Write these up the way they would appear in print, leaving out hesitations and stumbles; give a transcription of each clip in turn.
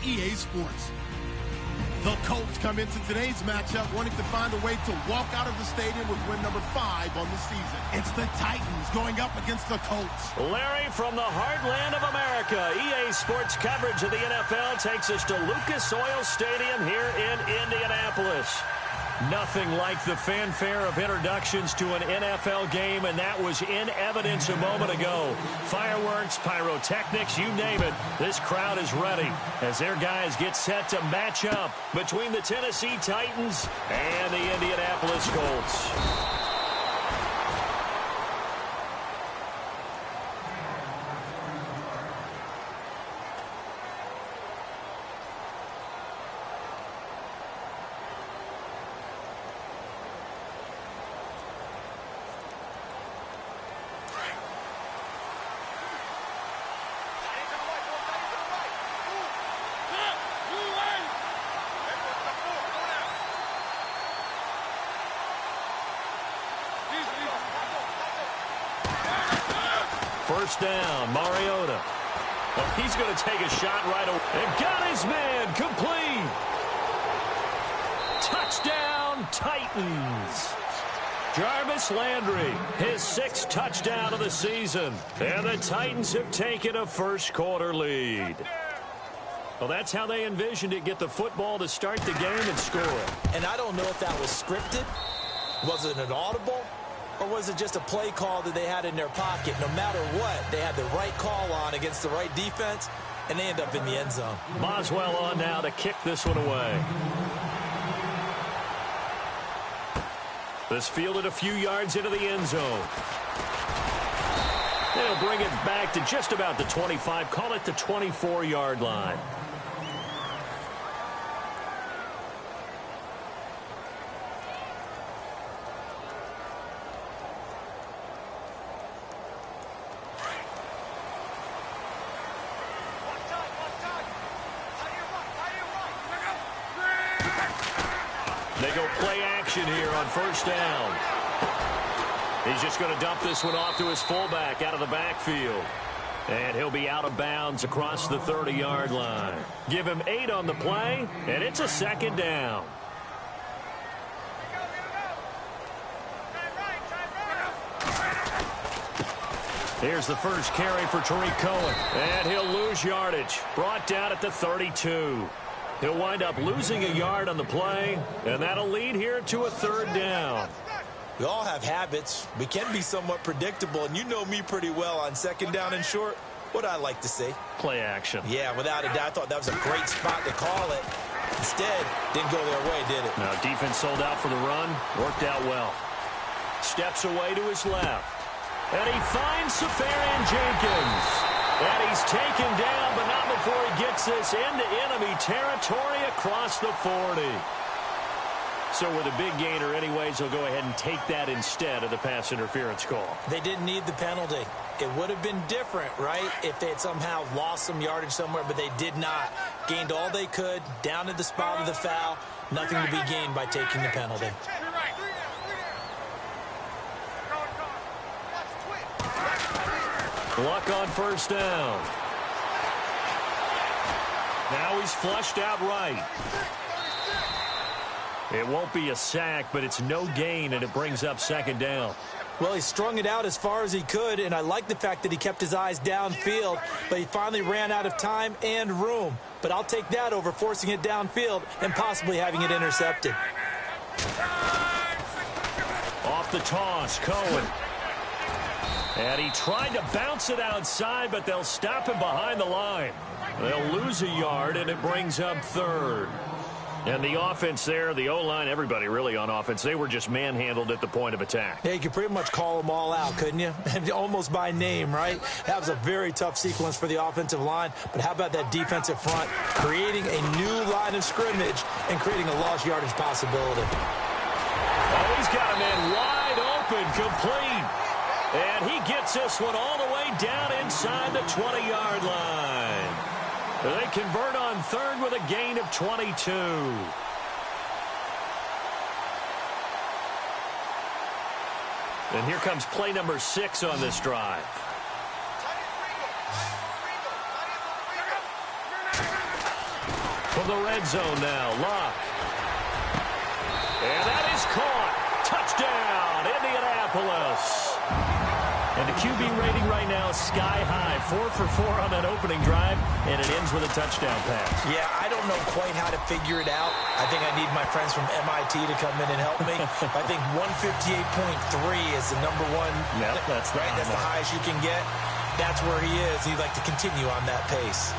EA Sports. The Colts come into today's matchup wanting to find a way to walk out of the stadium with win number 5 on the season. It's the Titans going up against the Colts. Larry, from the heartland of America, EA Sports coverage of the NFL takes us to Lucas Oil Stadium here in Indianapolis. Nothing like the fanfare of introductions to an NFL game, and that was in evidence a moment ago. Fireworks, pyrotechnics, you name it. This crowd is ready as their guys get set to match up between the Tennessee Titans and the Indianapolis Colts. First down, Mariota. Oh, he's going to take a shot right away. And got his man complete. Touchdown, Titans. Jarvis Landry, his 6th touchdown of the season. And the Titans have taken a first-quarter lead. Well, that's how they envisioned it, get the football to start the game and score it. And I don't know if that was scripted. Was it an audible? Or was it just a play call that they had in their pocket? No matter what, they had the right call on against the right defense, and they end up in the end zone. Boswell on now to kick this one away. This fielded a few yards into the end zone. They'll bring it back to just about the 25. Call it the 24-yard line. They go play action here on first down. He's just going to dump this one off to his fullback out of the backfield. And he'll be out of bounds across the 30-yard line. Give him 8 on the play, and it's a second down. Here's the first carry for Tariq Cohen. And he'll lose yardage. Brought down at the 32. He'll wind up losing a yard on the play, and that'll lead here to a third down. We all have habits. We can be somewhat predictable, and you know me pretty well on second down and short. What I like to say? Play action. Yeah, without a doubt. I thought that was a great spot to call it. Instead, didn't go their way, did it? No, defense sold out for the run. Worked out well. Steps away to his left. And he finds Safarian Jenkins. And he's taken down, but not before he gets this into enemy territory across the 40. So with a big gainer anyways, he'll go ahead and take that instead of the pass interference call. They didn't need the penalty. It would have been different, right, if they had somehow lost some yardage somewhere, but they did not. Gained all they could, down to the spot of the foul. Nothing to be gained by taking the penalty. Luck on first down. Now he's flushed out right. It won't be a sack, but it's no gain, and it brings up second down. Well, he strung it out as far as he could, and I like the fact that he kept his eyes downfield, but he finally ran out of time and room. But I'll take that over forcing it downfield and possibly having it intercepted. Off the toss, Cohen. And he tried to bounce it outside, but they'll stop him behind the line. They'll lose a yard, and it brings up third. And the offense there, the O-line, everybody really on offense, they were just manhandled at the point of attack. Yeah, you could pretty much call them all out, couldn't you? Almost by name, right? That was a very tough sequence for the offensive line. But how about that defensive front, creating a new line of scrimmage and creating a lost yardage possibility? Oh, he's got a man wide open, complete. And he gets this one all the way down inside the 20-yard line. They convert on third with a gain of 22. And here comes play number 6 on this drive. From the red zone now, Luck. And that is caught. Touchdown, Indianapolis. And the QB rating right now is sky high. 4 for 4 on that opening drive, and it ends with a touchdown pass. Yeah, I don't know quite how to figure it out. I think I need my friends from MIT to come in and help me. I think 158.3 is the number one. Yep, that's right. That's the highest you can get. That's where he is. He'd like to continue on that pace.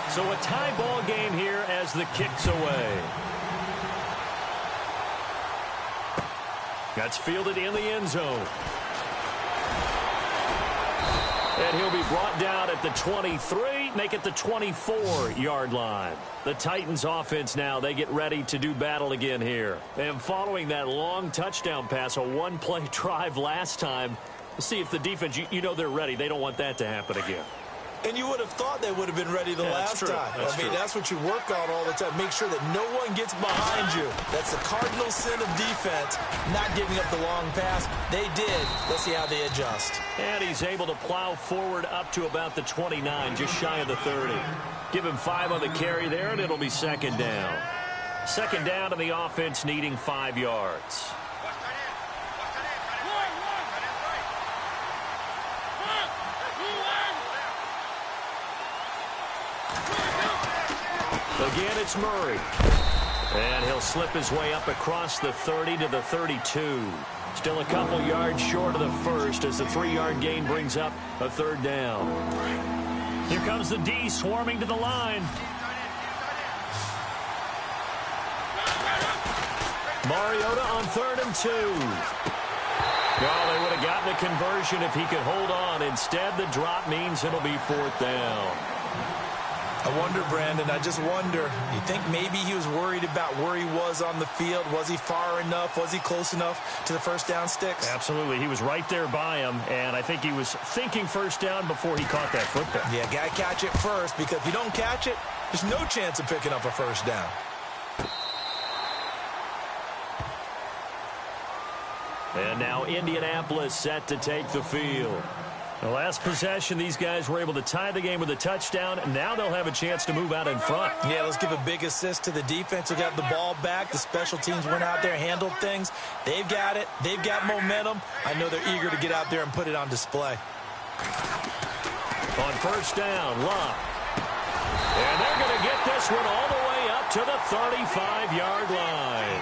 So a tie ball game here as the kick's away. That's fielded in the end zone. And he'll be brought down at the 23, make it the 24-yard line. The Titans offense now, they get ready to do battle again here. And following that long touchdown pass, a one-play drive last time, we'll see if the defense, you know they're ready. They don't want that to happen again. And you would have thought they would have been ready the last time. That's what you work on all the time. Make sure that no one gets behind you. That's the cardinal sin of defense, not giving up the long pass. They did. Let's see how they adjust. And he's able to plow forward up to about the 29, just shy of the 30. Give him 5 on the carry there, and it'll be second down. Second down, and the offense needing 5 yards. Again, it's Murray. And he'll slip his way up across the 30 to the 32. Still a couple yards short of the first as the 3-yard gain brings up a third down. Here comes the D swarming to the line. Mariota on 3rd and 2. Well, they would have gotten a conversion if he could hold on. Instead, the drop means it'll be 4th down. I wonder, Brandon, I just wonder, you think maybe he was worried about where he was on the field? Was he far enough? Was he close enough to the first down sticks? Absolutely. He was right there by him, and I think he was thinking first down before he caught that football. Yeah, got to catch it first, because if you don't catch it, there's no chance of picking up a first down. And now Indianapolis set to take the field. The last possession, these guys were able to tie the game with a touchdown. Now they'll have a chance to move out in front. Yeah, let's give a big assist to the defense who got the ball back. The special teams went out there, handled things. They've got it. They've got momentum. I know they're eager to get out there and put it on display. On first down, Luck. And they're going to get this one all the way up to the 35-yard line.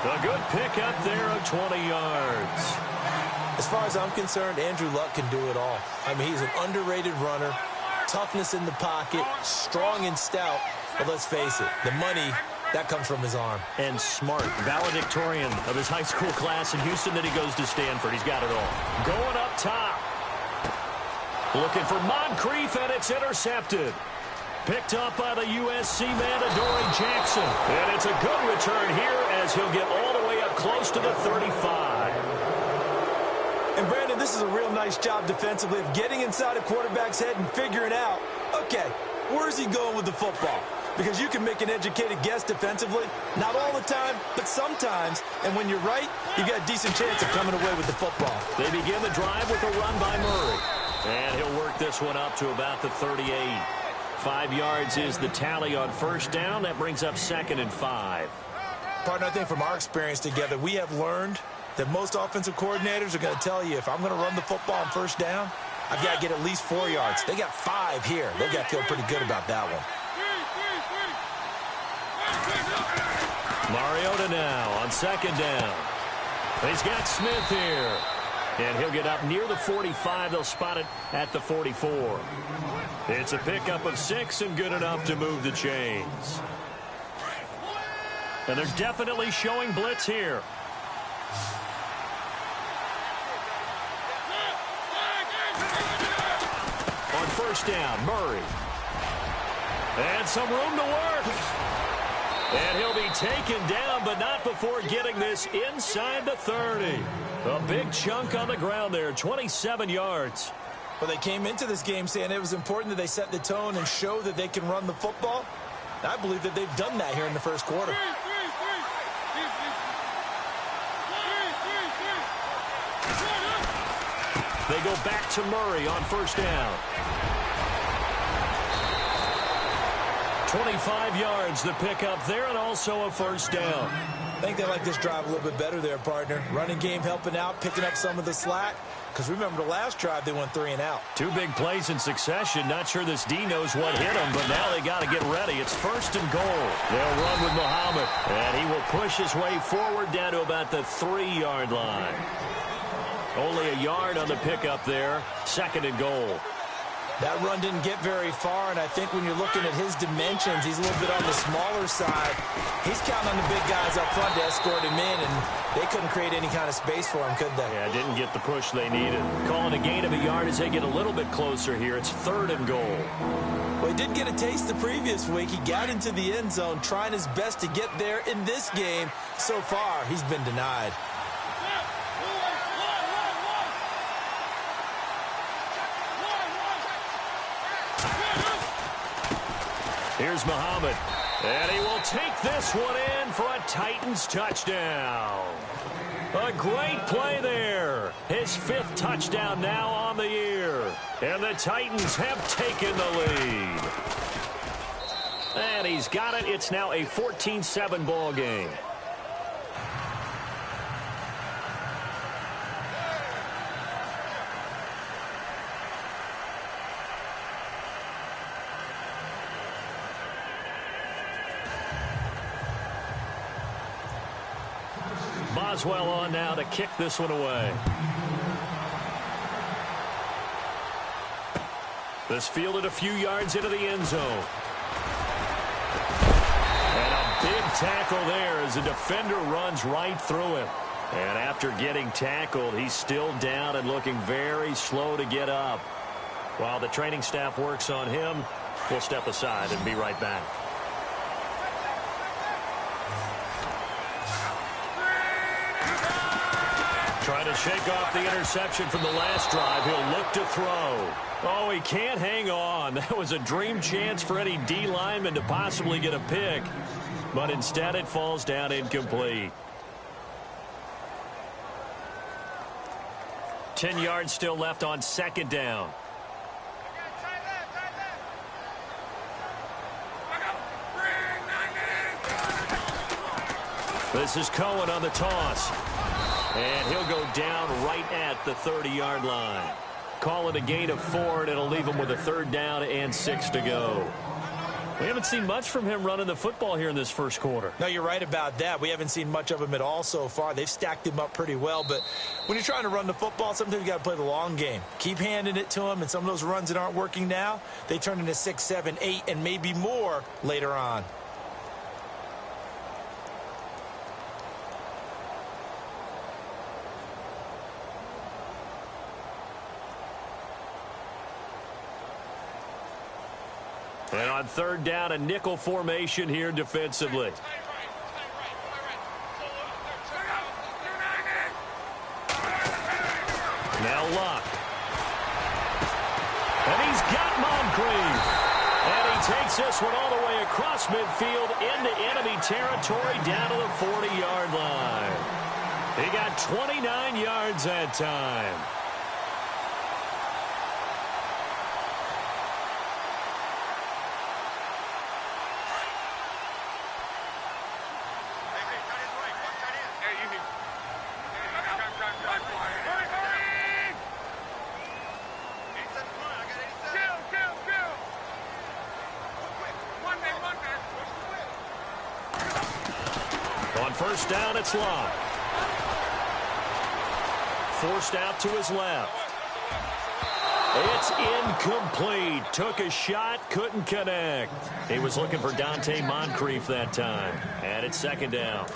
A good pickup there of 20 yards. As far as I'm concerned, Andrew Luck can do it all. I mean, he's an underrated runner, toughness in the pocket, strong and stout. But let's face it, the money, that comes from his arm. And smart, valedictorian of his high school class in Houston, then he goes to Stanford. He's got it all. Going up top. Looking for Moncrief, and it's intercepted. Picked up by the USC man, Adoree Jackson. And it's a good return here as he'll get all the way up close to the 35. And, Brandon, this is a real nice job defensively of getting inside a quarterback's head and figuring out, okay, where's he going with the football? Because you can make an educated guess defensively. Not all the time, but sometimes. And when you're right, you got a decent chance of coming away with the football. They begin the drive with a run by Murray. And he'll work this one up to about the 38. 5 yards is the tally on first down. That brings up 2nd and 5. Partner, I think from our experience together, we have learned that most offensive coordinators are going to tell you, if I'm going to run the football on first down, I've got to get at least 4 yards. They got 5 here. They've got to feel pretty good about that one. Mariota now on 2nd down. He's got Smith here. And he'll get up near the 45. They'll spot it at the 44. It's a pickup of 6 and good enough to move the chains. And they're definitely showing blitz here. On first down, Murray. And some room to work. And he'll be taken down, but not before getting this inside the 30. A big chunk on the ground there, 27 yards. Well, they came into this game saying it was important that they set the tone and show that they can run the football. I believe that they've done that here in the first quarter. They go back to Murray on first down. 25 yards the pickup there, and also a first down. I think they like this drive a little bit better there, partner. Running game helping out, picking up some of the slack. Because remember the last drive, they went 3 and out. 2 big plays in succession. Not sure this D knows what hit him, but now they got to get ready. It's first and goal. They'll run with Muhammad, and he will push his way forward down to about the 3-yard line. Only a yard on the pickup there. Second and goal. That run didn't get very far, and I think when you're looking at his dimensions, he's a little bit on the smaller side. He's counting on the big guys up front to escort him in, and they couldn't create any kind of space for him, could they? Yeah, didn't get the push they needed. Calling a gain of a yard as they get a little bit closer here. It's third and goal. Well, he did get a taste the previous week. He got into the end zone, trying his best to get there in this game. So far, he's been denied. Here's Muhammad, and he will take this one in for a Titans touchdown. A great play there. His 5th touchdown now on the year. And the Titans have taken the lead. And he's got it. It's now a 14-7 ball game. Boswell on now to kick this one away. This fielded a few yards into the end zone. And a big tackle there as the defender runs right through him. And after getting tackled, he's still down and looking very slow to get up. While the training staff works on him, we'll step aside and be right back. Trying to shake off the interception from the last drive. He'll look to throw. Oh, he can't hang on. That was a dream chance for any D lineman to possibly get a pick. But instead it falls down incomplete. 10 yards still left on second down. This is Cohen on the toss. And he'll go down right at the 30-yard line. Call it a gain of 4, and it'll leave him with a 3rd down and 6 to go. We haven't seen much from him running the football here in this first quarter. No, you're right about that. We haven't seen much of him at all so far. They've stacked him up pretty well, but when you're trying to run the football, sometimes you got to play the long game. Keep handing it to him, and some of those runs that aren't working now, they turn into 6, 7, 8, and maybe more later on. And on 3rd down, a nickel formation here defensively. Now Luck. And he's got Moncrief. And he takes this one all the way across midfield into enemy territory down to the 40-yard line. He got 29 yards that time. First down, it's Luck. Forced out to his left. It's incomplete. Took a shot, couldn't connect. He was looking for Dante Moncrief that time. And it's 2nd down.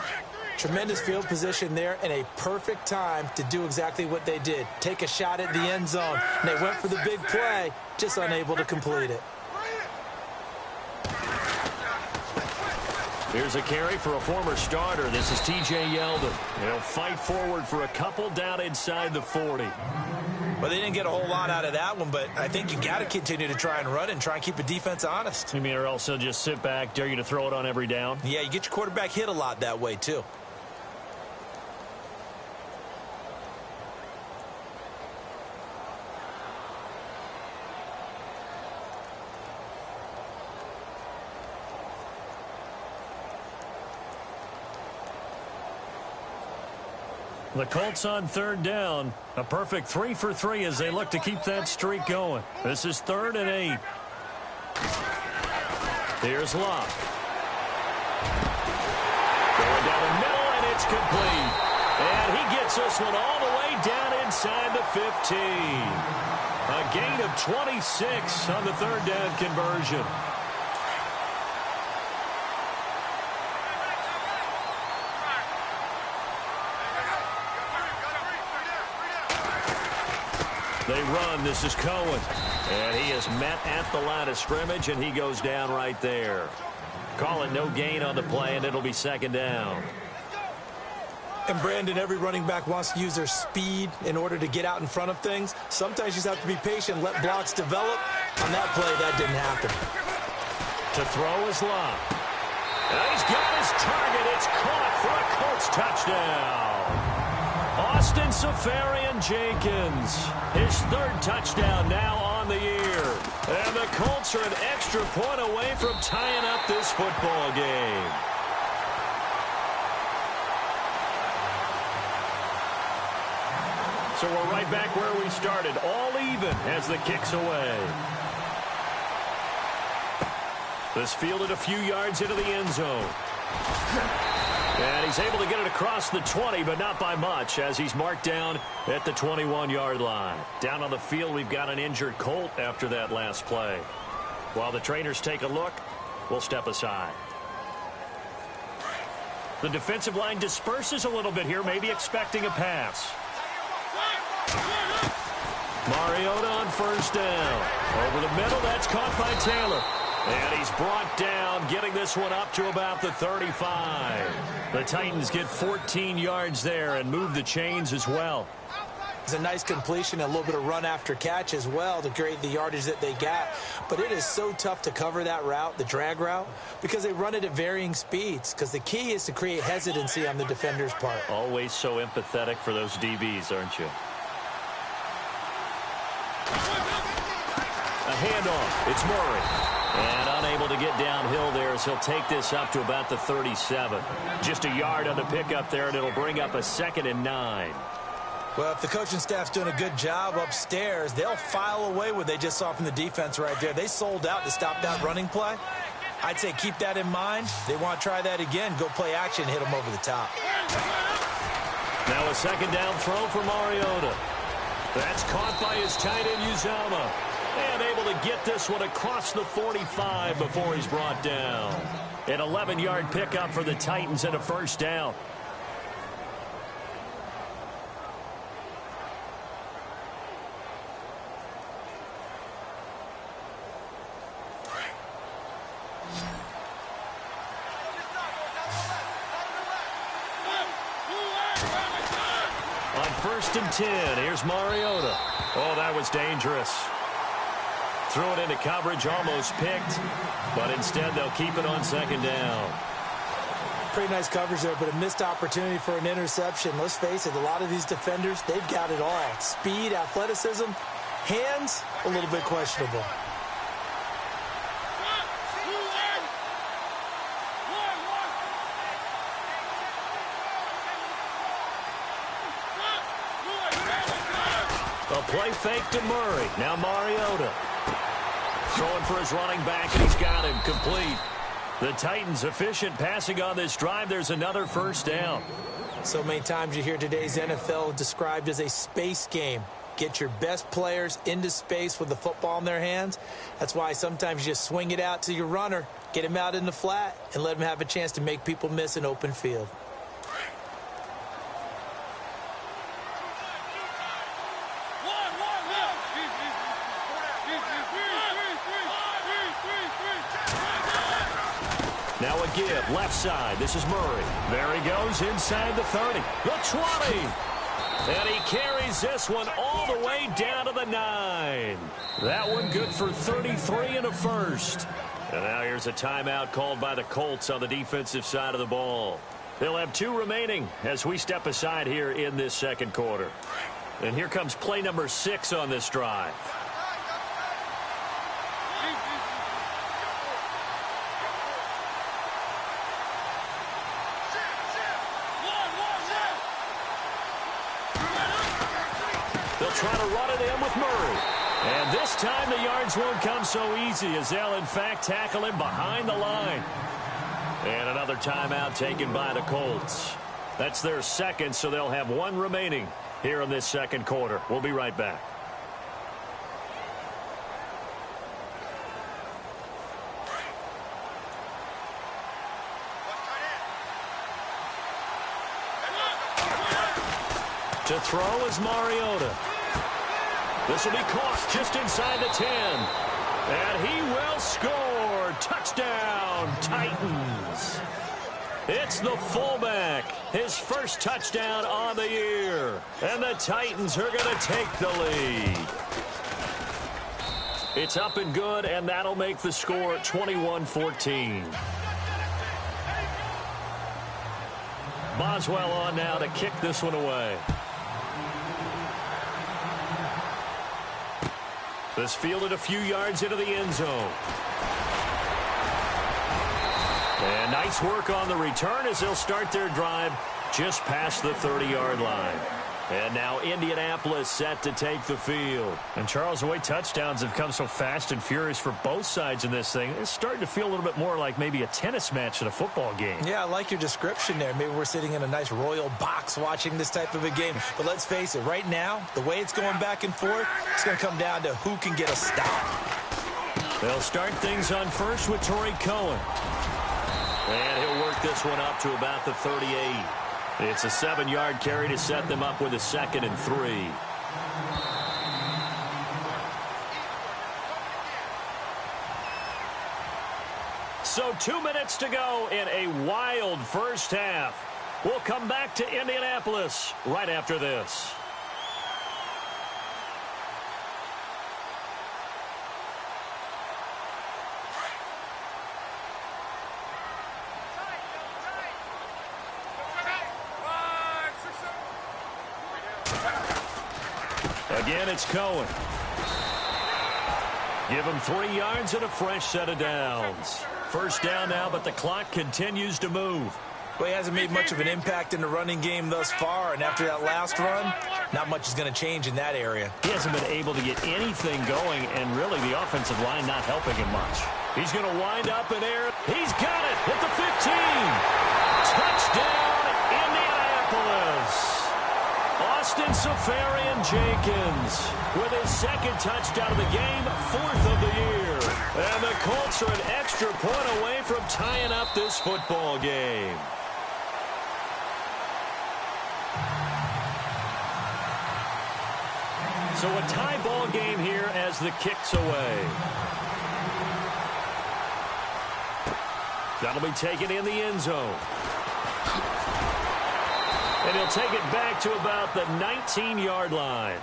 Tremendous field position there and a perfect time to do exactly what they did. Take a shot at the end zone. And they went for the big play, just unable to complete it. Here's a carry for a former starter. This is T.J. Yeldon. He'll fight forward for a couple down inside the 40. Well, they didn't get a whole lot out of that one, but I think you got to continue to try and run and try and keep the defense honest. You mean, or else they'll just sit back, dare you to throw it on every down? Yeah, you get your quarterback hit a lot that way, too. The Colts on third down. A perfect 3 for 3 as they look to keep that streak going. This is 3rd and 8. Here's Locke. Going down the middle, and it's complete. And he gets this one all the way down inside the 15. A gain of 26 on the third down conversion. They run. This is Cohen. And he is met at the line of scrimmage, and he goes down right there. Call it no gain on the play, and it'll be 2nd down. And, Brandon, every running back wants to use their speed in order to get out in front of things. Sometimes you just have to be patient, let blocks develop. On that play, that didn't happen. To throw is Locke. And he's got his target. It's caught for a Colts touchdown. Austin Seferian-Jenkins, his 3rd touchdown now on the year. And the Colts are an extra point away from tying up this football game. So we're right back where we started, all even as the kick's away. This fielded a few yards into the end zone. And he's able to get it across the 20, but not by much, as he's marked down at the 21-yard line. Down on the field, we've got an injured Colt after that last play. While the trainers take a look, we'll step aside. The defensive line disperses a little bit here, maybe expecting a pass. Mariota on 1st down. Over the middle, that's caught by Taylor. And he's brought down, getting this one up to about the 35. The Titans get 14 yards there and move the chains as well. It's a nice completion, a little bit of run after catch as well to create the yardage that they got. But it is so tough to cover that route, the drag route, because they run it at varying speeds. Because the key is to create hesitancy on the defender's part. Always so empathetic for those DBs, aren't you? A handoff. It's Murray. And unable to get downhill there as he'll take this up to about the 37. Just a yard on the pickup there, and it'll bring up a 2nd and 9. Well, if the coaching staff's doing a good job upstairs, they'll file away what they just saw from the defense right there. They sold out to stop that running play. I'd say keep that in mind. They want to try that again, go play action, hit them over the top. Now a 2nd down throw for Mariota. That's caught by his tight end, Uzomah. And able to get this one across the 45 before he's brought down. An 11-yard pickup for the Titans and a 1st down. On 1st and 10, here's Mariota. Oh, that was dangerous. Threw it into coverage, almost picked, but instead they'll keep it on 2nd down. Pretty nice coverage there, but a missed opportunity for an interception. Let's face it, a lot of these defenders, they've got it all. Speed, athleticism, hands, a little bit questionable. A play fake to Murray. Now Mariota. Throwing for his running back, and he's got him complete. The Titans efficient passing on this drive. There's another 1st down. So many times you hear today's NFL described as a space game. Get your best players into space with the football in their hands. That's why sometimes you just swing it out to your runner, get him out in the flat, and let him have a chance to make people miss an open field. Now a give, left side. This is Murray. There he goes inside the 30. The 20. And he carries this one all the way down to the 9. That one good for 33 and a 1st. And now here's a timeout called by the Colts on the defensive side of the ball. They'll have 2 remaining as we step aside here in this 2nd quarter. And here comes play number 6 on this drive. try to run it in with Murray. And this time the yards won't come so easy as they'll, in fact, tackle him behind the line. And another timeout taken by the Colts. That's their second, so they'll have one remaining here in this second quarter. We'll be right back. To throw is Mariota. This will be caught just inside the 10. And he will score. Touchdown, Titans. It's the fullback. His first touchdown on the year. And the Titans are going to take the lead. It's up and good, and that'll make the score 21-14. Boswell on now to kick this one away. This fielded a few yards into the end zone. And nice work on the return as they'll start their drive just past the 30-yard line. And now Indianapolis set to take the field. And, Charles, the way touchdowns have come so fast and furious for both sides in this thing, it's starting to feel a little bit more like maybe a tennis match in a football game. Yeah, I like your description there. Maybe we're sitting in a nice royal box watching this type of a game. But let's face it, right now, the way it's going back and forth, it's going to come down to who can get a stop. They'll start things on first with Torrey Cohen. And he'll work this one up to about the 38. It's a 7-yard carry to set them up with a 2nd and 3. So 2 minutes to go in a wild first half. We'll come back to Indianapolis right after this. Again, it's Cohen. Give him 3 yards and a fresh set of downs. First down now, but the clock continues to move. Well, he hasn't made much of an impact in the running game thus far, and after that last run, not much is going to change in that area. He hasn't been able to get anything going, and really the offensive line not helping him much. He's going to wind up in air. He's got it at the 15. Touchdown, Indianapolis. Austin Safarian-Jenkins with his 2nd touchdown of the game, 4th of the year. And the Colts are an extra point away from tying up this football game. So a tie ball game here as the kick's away. That'll be taken in the end zone. And he'll take it back to about the 19-yard line.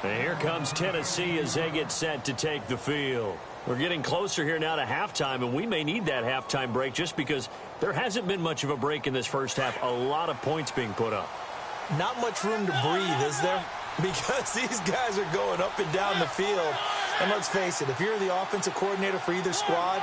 And here comes Tennessee as they get set to take the field. We're getting closer here now to halftime, and we may need that halftime break just because there hasn't been much of a break in this first half. A lot of points being put up. Not much room to breathe, is there? Because these guys are going up and down the field. And let's face it, if you're the offensive coordinator for either squad,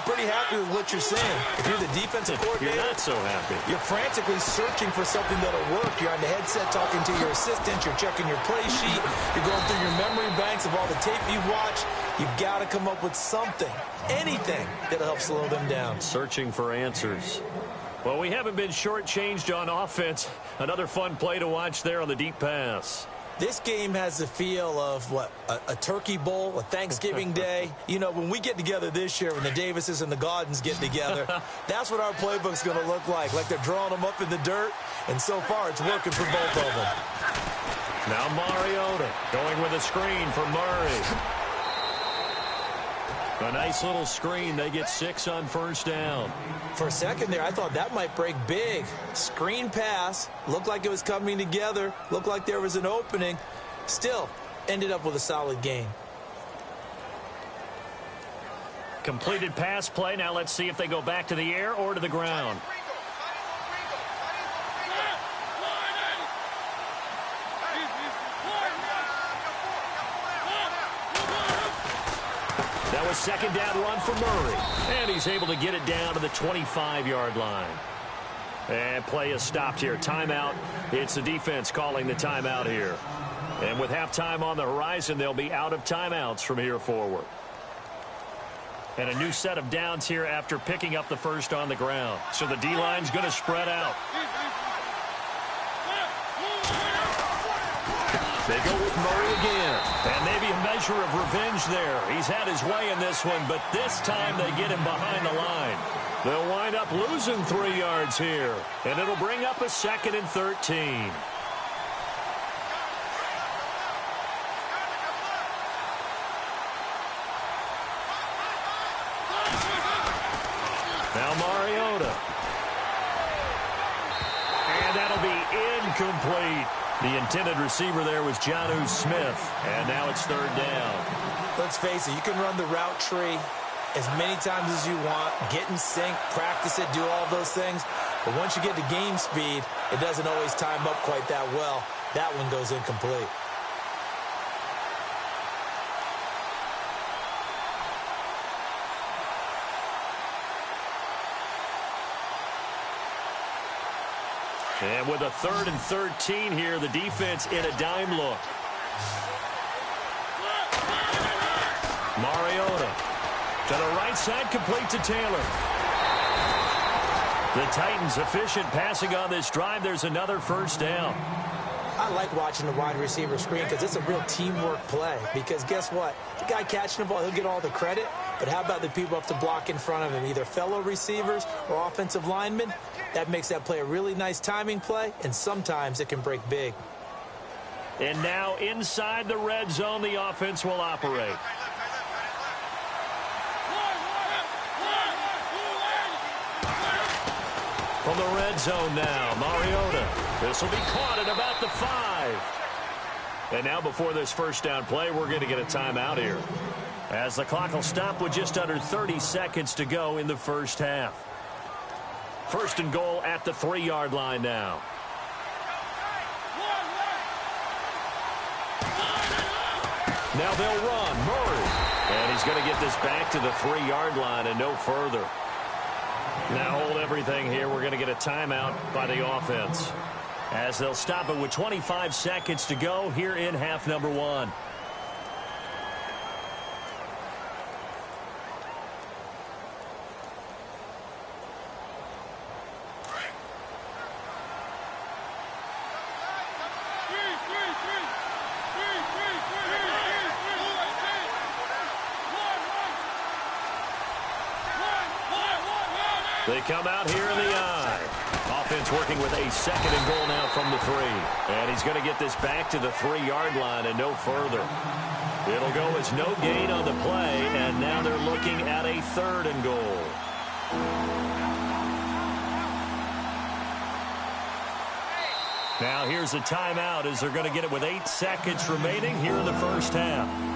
pretty happy with what you're saying. If you're the defensive coordinator, you're not so happy. You're frantically searching for something that'll work. You're on the headset talking to your assistant. You're checking your play sheet. You're going through your memory banks of all the tape you've watched. You've got to come up with something, anything that'll help slow them down. Searching for answers. Well, we haven't been shortchanged on offense. Another fun play to watch there on the deep pass. This game has the feel of, what, a turkey bowl, a Thanksgiving day. You know, when we get together this year, when the Davises and the Gaudens get together, that's what our playbook's going to look like they're drawing them up in the dirt, and so far it's working for both of them. Now Mariota going with a screen for Murray. A nice little screen. They get 6 on first down. For a second there, I thought that might break big. Screen pass. Looked like it was coming together. Looked like there was an opening. Still, ended up with a solid game. Completed pass play. Now let's see if they go back to the air or to the ground. That was 2nd down run for Murray. And he's able to get it down to the 25-yard line. And play is stopped here. Timeout. It's the defense calling the timeout here. And with halftime on the horizon, they'll be out of timeouts from here forward. And a new set of downs here after picking up the first on the ground. So the D-line's going to spread out. They go with Murray again. And maybe a measure of revenge there. He's had his way in this one, but this time they get him behind the line. They'll wind up losing 3 yards here. And it'll bring up a 2nd and 13. Now Mariota. And that'll be incomplete. The intended receiver there was Jonnu Smith. And now it's 3rd down. Let's face it, you can run the route tree as many times as you want, get in sync, practice it, do all those things. But once you get to game speed, it doesn't always time up quite that well. That one goes incomplete. And with a 3rd and 13 here, the defense in a dime look. Mariota to the right side, complete to Taylor. The Titans efficient passing on this drive. There's another 1st down. I like watching the wide receiver screen because it's a real teamwork play. Because guess what? The guy catching the ball, he'll get all the credit. But how about the people up to block in front of him, either fellow receivers or offensive linemen? That makes that play a really nice timing play, and sometimes it can break big. And now inside the red zone, the offense will operate. From the red zone now, Mariota. This will be caught at about the 5. And now before this 1st down play, we're going to get a timeout here, as the clock will stop with just under 30 seconds to go in the 1st half. 1st and goal at the 3-yard line now. Now they'll run. Murray. And he's going to get this back to the 3-yard line and no further. Now hold everything here. We're going to get a timeout by the offense, as they'll stop it with 25 seconds to go here in half number 1. They come out here in the I. Offense working with a 2nd and goal now from the 3. And he's going to get this back to the 3-yard line and no further. It'll go as no gain on the play, and now they're looking at a 3rd and goal. Now here's a timeout as they're going to get it with 8 seconds remaining here in the 1st half.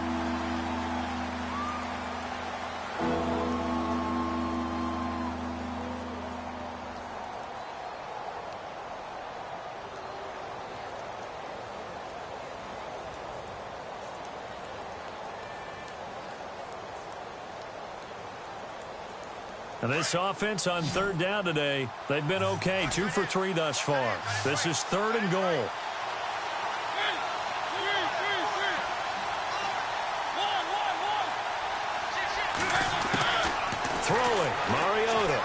And this offense on 3rd down today, they've been okay. 2 for 3 thus far. This is 3rd and goal. Throwing, Mariota.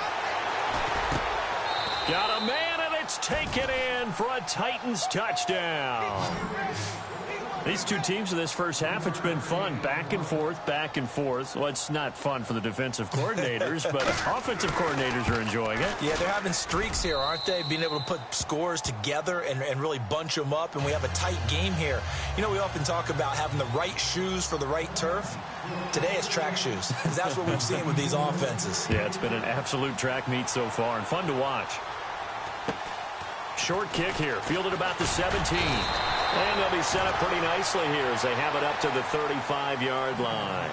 Got a man, and it's taken in for a Titans touchdown. These two teams in this 1st half, it's been fun. Back and forth, back and forth. Well, it's not fun for the defensive coordinators, but offensive coordinators are enjoying it. Yeah, they're having streaks here, aren't they? Being able to put scores together and really bunch them up, and we have a tight game here. You know, we often talk about having the right shoes for the right turf. Today it's track shoes. That's what we've seen with these offenses. Yeah, it's been an absolute track meet so far, and fun to watch. Short kick here, fielded about the 17. And they'll be set up pretty nicely here as they have it up to the 35-yard line.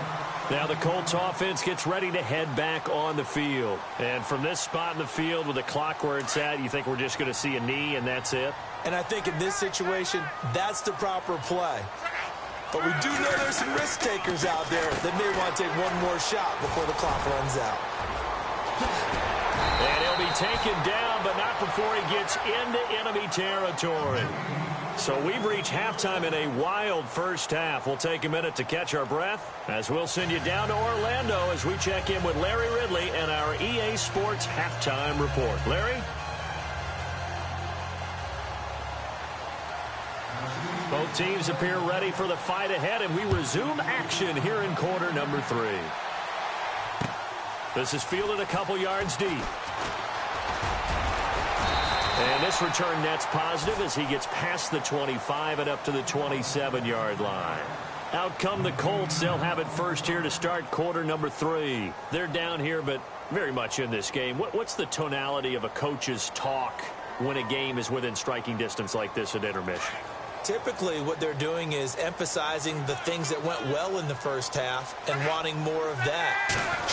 Now the Colts offense gets ready to head back on the field. And from this spot in the field with the clock where it's at, you think we're just going to see a knee and that's it? And I think in this situation, that's the proper play. But we do know there's some risk takers out there that may want to take one more shot before the clock runs out. And he'll be taken down, but not before he gets into enemy territory. So we've reached halftime in a wild first half. We'll take a minute to catch our breath as we'll send you down to Orlando as we check in with Larry Ridley and our EA Sports Halftime Report. Larry? Both teams appear ready for the fight ahead, and we resume action here in quarter number 3. This is fielded a couple yards deep. And this return net's positive as he gets past the 25 and up to the 27-yard line. Out come the Colts. They'll have it first here to start quarter number 3. They're down here, but very much in this game. What's the tonality of a coach's talk when a game is within striking distance like this at intermission? Typically, what they're doing is emphasizing the things that went well in the first half and wanting more of that.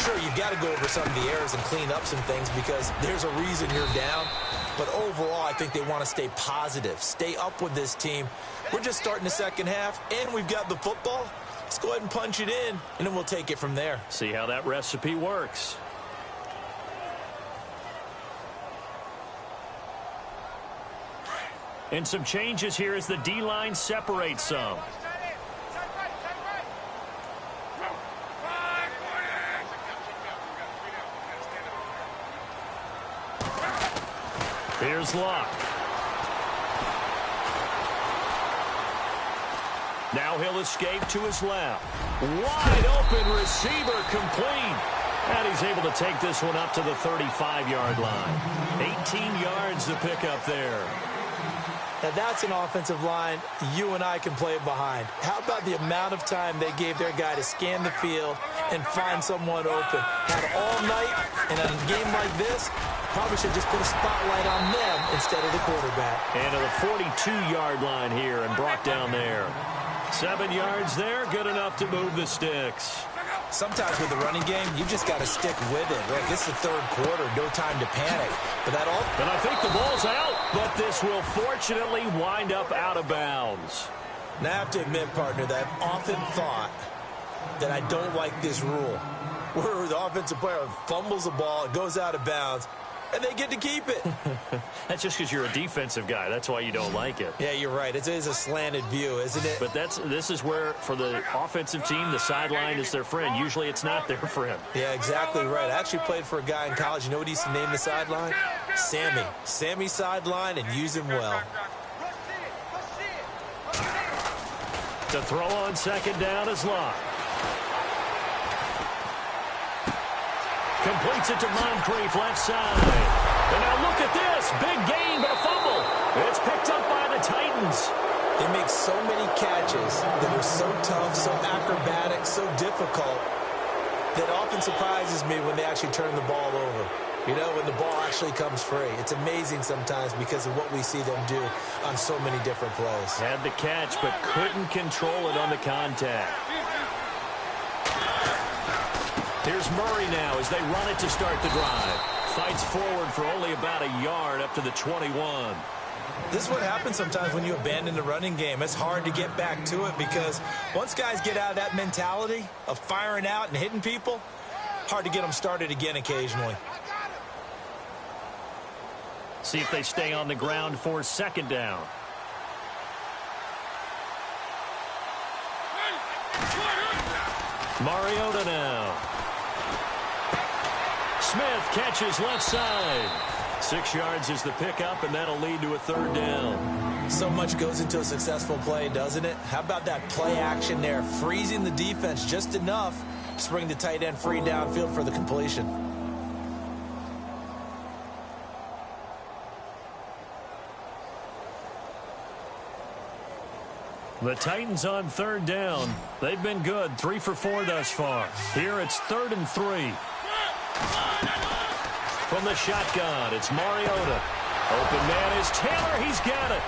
Sure, you've got to go over some of the errors and clean up some things because there's a reason you're down. But overall, I think they want to stay positive, stay up with this team. We're just starting the second half, and we've got the football. Let's go ahead and punch it in, and then we'll take it from there. See how that recipe works. And some changes here as the D-line separates some. Here's Luck. Now he'll escape to his left. Wide open receiver complete. And he's able to take this one up to the 35-yard line. 18 yards to pick up there. Now, that's an offensive line you and I can play behind. How about the amount of time they gave their guy to scan the field and find someone open? Had all night, and in a game like this, probably should just put a spotlight on them instead of the quarterback. And to the 42-yard line here and brought down there. 7 yards there, good enough to move the sticks. Sometimes with the running game, you just got to stick with it. Look, this is the third quarter, no time to panic. But I think the ball's out, but this will fortunately wind up out of bounds. Now, I have to admit, partner, that I've often thought that I don't like this rule, where the offensive player fumbles the ball, it goes out of bounds, and they get to keep it. That's just because you're a defensive guy. That's why you don't like it. Yeah, you're right. It is a slanted view, isn't it? But this is where, for the offensive team, the sideline is their friend. Usually it's not their friend. Yeah, exactly right. I actually played for a guy in college. You know what he used to name the sideline? Sammy. Sammy sideline, and use him well. To throw on second down is Luck. Completes it to Moncrief, left side. And now look at this. Big gain, but a fumble. It's picked up by the Titans. They make so many catches that are so tough, so acrobatic, so difficult, that often surprises me when they actually turn the ball over. You know, when the ball actually comes free. It's amazing sometimes because of what we see them do on so many different plays. Had the catch, but couldn't control it on the contact. Here's Murray now as they run it to start the drive. Fights forward for only about a yard up to the 21. This is what happens sometimes when you abandon the running game. It's hard to get back to it because once guys get out of that mentality of firing out and hitting people, hard to get them started again occasionally. See if they stay on the ground for second down. Mariota now. Smith catches left side. 6 yards is the pickup, and that'll lead to a third down. So much goes into a successful play, doesn't it? How about that play action there? Freezing the defense just enough to bring the tight end free downfield for the completion. The Titans on third down. They've been good, 3 for 4 thus far. Here it's 3rd and 3. From the shotgun, it's Mariota. Open man is Taylor. He's got it.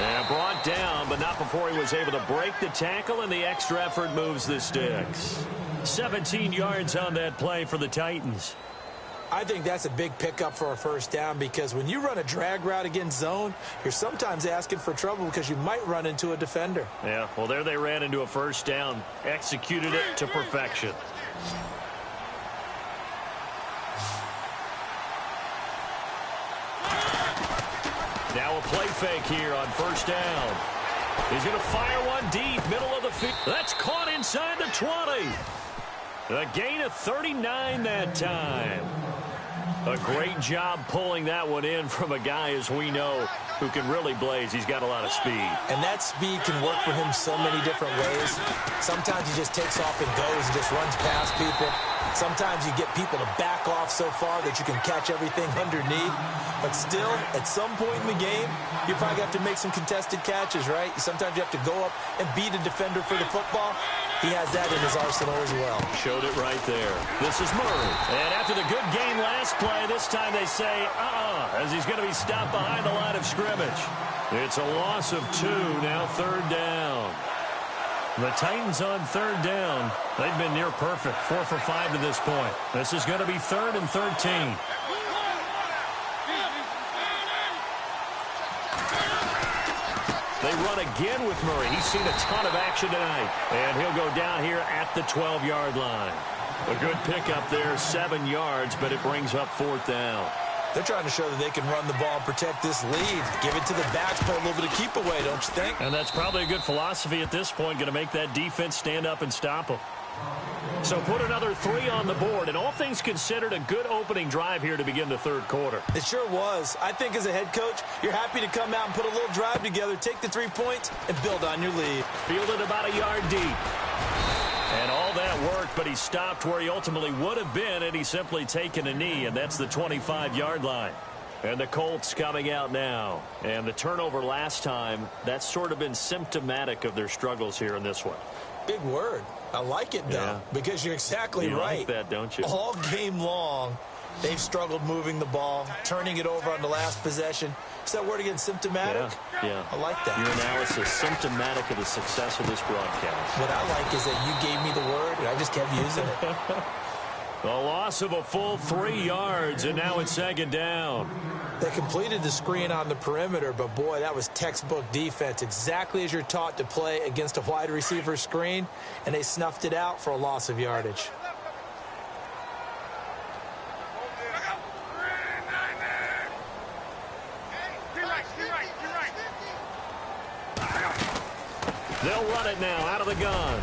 And brought down, but not before he was able to break the tackle, and the extra effort moves the sticks. 17 yards on that play for the Titans. I think that's a big pickup for a first down because when you run a drag route against zone, you're sometimes asking for trouble because you might run into a defender. Yeah, well, there they ran into a first down, executed it to perfection. Now a play fake here on first down. He's going to fire one deep, middle of the field. That's caught inside the 20. A gain of 39 that time. A great job pulling that one in from a guy, as we know, who can really blaze. He's got a lot of speed. And that speed can work for him so many different ways. Sometimes he just takes off and goes and just runs past people. Sometimes you get people to back off so far that you can catch everything underneath. But still, at some point in the game, you probably have to make some contested catches, right? Sometimes you have to go up and beat a defender for the football. He has that in his arsenal as well. Showed it right there. This is Murray. And after the good game last play, this time they say, as he's going to be stopped behind the line of scrimmage. It's a loss of 2, now third down. The Titans on third down. They've been near perfect, 4 for 5 to this point. This is going to be 3rd and 13. They run again with Murray. He's seen a ton of action tonight. And he'll go down here at the 12-yard line. A good pickup there, 7 yards, but it brings up 4th down. They're trying to show that they can run the ball and protect this lead. Give it to the backs, play a little bit of keep away, don't you think? And that's probably a good philosophy at this point, going to make that defense stand up and stop them. So put another 3 on the board, and all things considered, a good opening drive here to begin the third quarter. It sure was. I think as a head coach, you're happy to come out and put a little drive together, take the 3 points, and build on your lead. Fielded about a yard deep. And all that worked, but he stopped where he ultimately would have been, and he's simply taken a knee, and that's the 25-yard line. And the Colts coming out now. And the turnover last time, that's sort of been symptomatic of their struggles here in this one. Big word. I like it, though, because you're exactly right. You like that, don't you? All game long, they've struggled moving the ball, turning it over on the last possession. Is that word again, symptomatic? Yeah. I like that. Your analysis, symptomatic of the success of this broadcast. What I like is that you gave me the word, and I just kept using it. A loss of a full 3 yards, and now it's 2nd down. They completed the screen on the perimeter, but, boy, that was textbook defense, exactly as you're taught to play against a wide receiver screen, and they snuffed it out for a loss of yardage. They'll run it now out of the gun.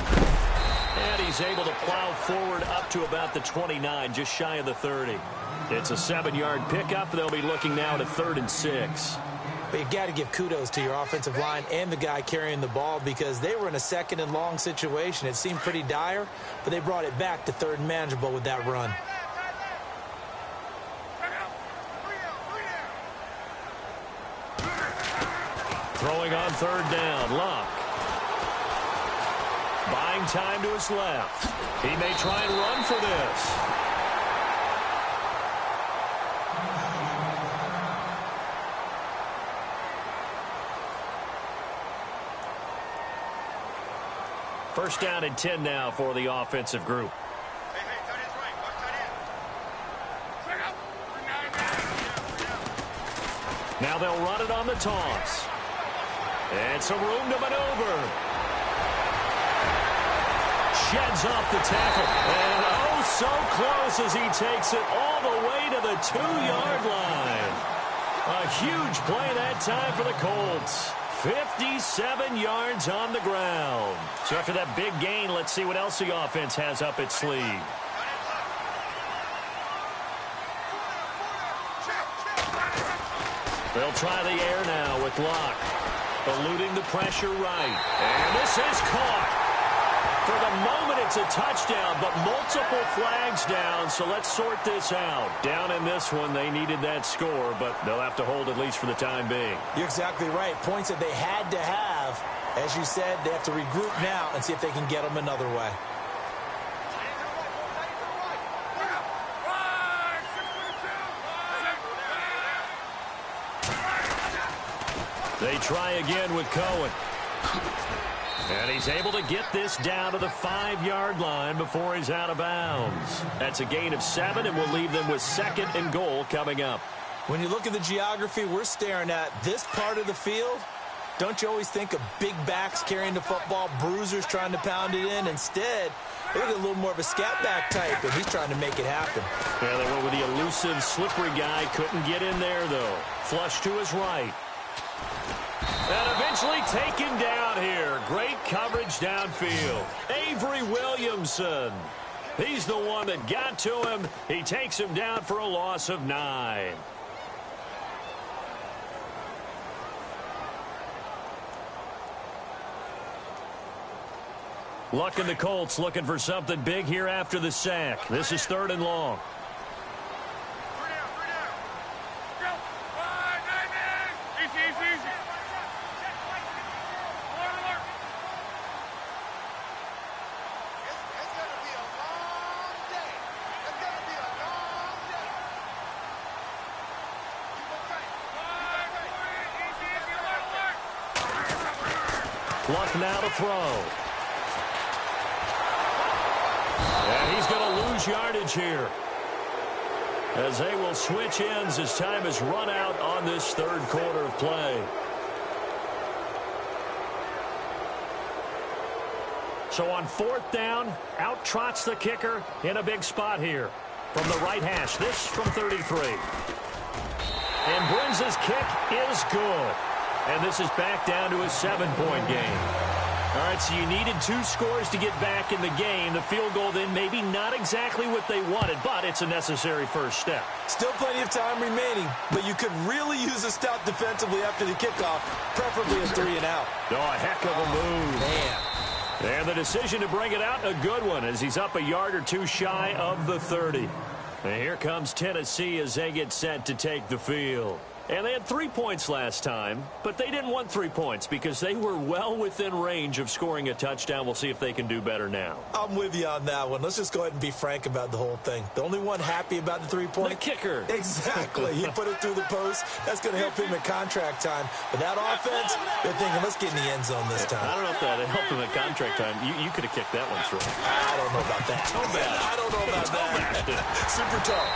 And he's able to plow forward up to about the 29, just shy of the 30. It's a 7-yard pickup. They'll be looking now to 3rd and 6. But you got to give kudos to your offensive line and the guy carrying the ball because they were in a 2nd and long situation. It seemed pretty dire, but they brought it back to 3rd and manageable with that run. Throwing on 3rd down, Luck. Buying time to his left. He may try and run for this. First down and 10 now for the offensive group. Now they'll run it on the toss. And some room to maneuver. Sheds off the tackle. And oh, so close as he takes it all the way to the 2-yard line. A huge play that time for the Colts. 57 yards on the ground. So after that big gain, let's see what else the offense has up its sleeve. They'll try the air now with Luck. Eluding the pressure right. And this is caught. For the moment, it's a touchdown, but multiple flags down, so let's sort this out. Down in this one, they needed that score, but they'll have to hold at least for the time being. You're exactly right. Points that they had to have. As you said, they have to regroup now and see if they can get them another way. They try again with Cohen. And he's able to get this down to the 5-yard line before he's out of bounds. That's a gain of 7, and we'll leave them with 2nd and goal coming up. When you look at the geography we're staring at, this part of the field, don't you always think of big backs carrying the football, bruisers trying to pound it in? Instead, look at a little more of a scat back type, and he's trying to make it happen. Yeah, they went with the elusive, slippery guy. Couldn't get in there, though. Flush to his right. And eventually taken down here. Great coverage downfield. Avery Williamson. He's the one that got to him. He takes him down for a loss of 9. Luck in the Colts looking for something big here after the sack. This is 3rd and long. Luck now to throw. And he's going to lose yardage here, as they will switch ends as time has run out on this 3rd quarter of play. So on 4th down, out trots the kicker in a big spot here from the right hash. This from 33. And Brinz's kick is good. And this is back down to a 7-point game. All right, so you needed 2 scores to get back in the game. The field goal then maybe not exactly what they wanted, but it's a necessary first step. Still plenty of time remaining, but you could really use a stop defensively after the kickoff, preferably a 3 and out. Oh, a heck of a move. Man. And the decision to bring it out, a good one, as he's up a yard or 2 shy of the 30. And here comes Tennessee as they get set to take the field. And they had 3 points last time, but they didn't want 3 points because they were well within range of scoring a touchdown. We'll see if they can do better now. I'm with you on that one. Let's just go ahead and be frank about the whole thing. The only one happy about the 3-point? The kicker. Exactly. He put it through the post. That's going to help him at contract time. But that offense, they're thinking, let's get in the end zone this time. I don't know if that helped him at contract time. You could have kicked that one through. I don't know about that. So bad. I don't know about that. Super tall.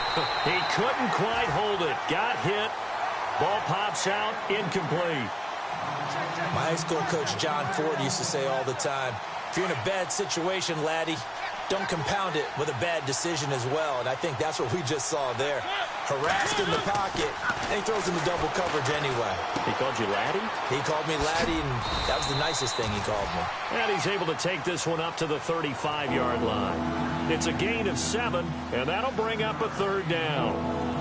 He couldn't quite hold it. Got hit. Ball pops out, incomplete. My high school coach, John Ford, used to say all the time, if you're in a bad situation, laddie, don't compound it with a bad decision as well. And I think that's what we just saw there. Harassed in the pocket, and he throws into double coverage anyway. He called you laddie? He called me laddie, and that was the nicest thing he called me. And he's able to take this one up to the 35-yard line. It's a gain of 7, and that'll bring up a 3rd down.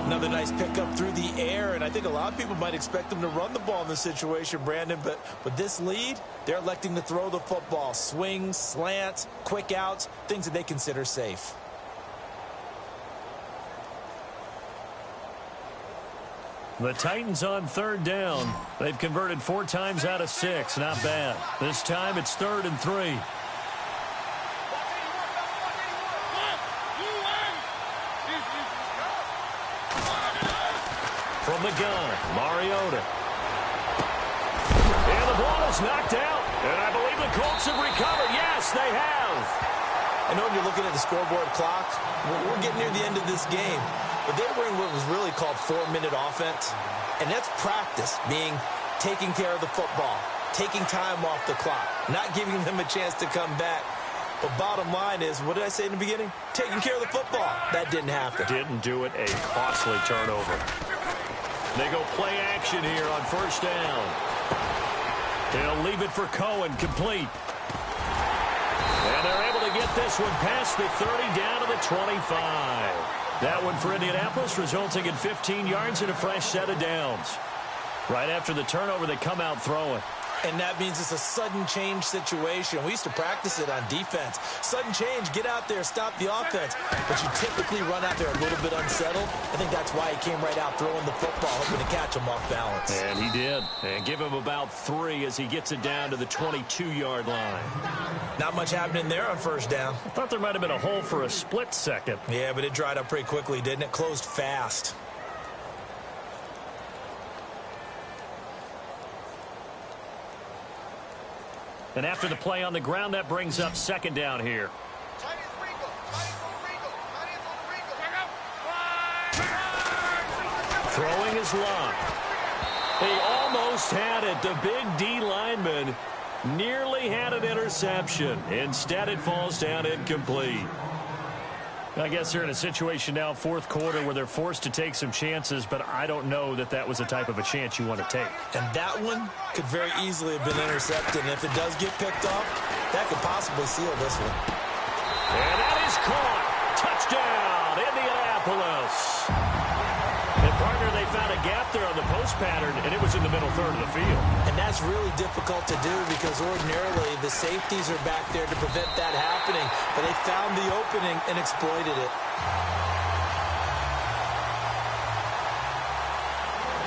Another nice pickup through the air, and I think a lot of people might expect them to run the ball in this situation, Brandon, but with this lead, they're electing to throw the football. Swings, slants, quick outs, things that they consider safe. The Titans on 3rd down. They've converted 4 times out of 6. Not bad. This time it's 3rd and 3. From the gun, Mariota. And the ball is knocked out. And I believe the Colts have recovered. Yes, they have. I know when you're looking at the scoreboard clock, we're getting near the end of this game. But they were in what was really called 4-minute offense. And that's practice, being taking care of the football, taking time off the clock, not giving them a chance to come back. But bottom line is, what did I say in the beginning? Taking care of the football. That didn't happen. Didn't do it. A costly turnover. They go play action here on 1st down. They'll leave it for Cohen, complete. And they're able to get this one past the 30 down to the 25. That one for Indianapolis, resulting in 15 yards and a fresh set of downs. Right after the turnover, they come out throwing. And that means it's a sudden change situation. We used to practice it on defense. Sudden change, get out there, stop the offense. But you typically run out there a little bit unsettled. I think that's why he came right out throwing the football, hoping to catch him off balance. And he did. And give him about 3 as he gets it down to the 22-yard line. Not much happening there on 1st down. I thought there might have been a hole for a split second. Yeah, but it dried up pretty quickly, didn't it? Closed fast. And after the play on the ground, that brings up 2nd down here. Throwing is Locke. He almost had it. The big D lineman nearly had an interception. Instead, it falls down incomplete. I guess they're in a situation now, fourth quarter, where they're forced to take some chances, but I don't know that that was the type of a chance you want to take. And that one could very easily have been intercepted. And if it does get picked off, that could possibly seal this one. And that is caught. Touchdown, Indianapolis. And, partner, they found a gap there on the post pattern, and it was in the middle third of the field. And that's really difficult to do because ordinarily the safeties are back there to prevent that happening. But they found the opening and exploited it.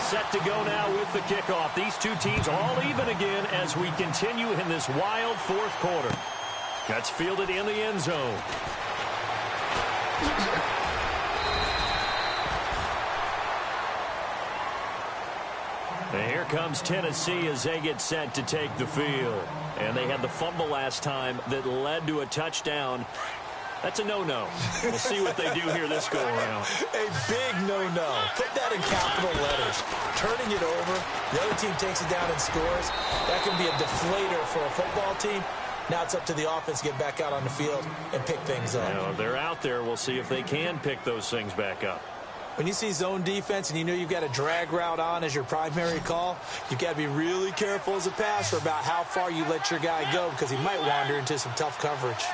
Set to go now with the kickoff. These two teams all even again as we continue in this wild fourth quarter. That's fielded in the end zone. And here comes Tennessee as they get set to take the field. And they had the fumble last time that led to a touchdown. That's a no-no. We'll see what they do here this go-around. A big no-no. Put that in capital letters. Turning it over, the other team takes it down and scores. That can be a deflator for a football team. Now it's up to the offense to get back out on the field and pick things up. Now, they're out there. We'll see if they can pick those things back up. When you see zone defense and you know you've got a drag route on as your primary call, you've got to be really careful as a passer about how far you let your guy go because he might wander into some tough coverage.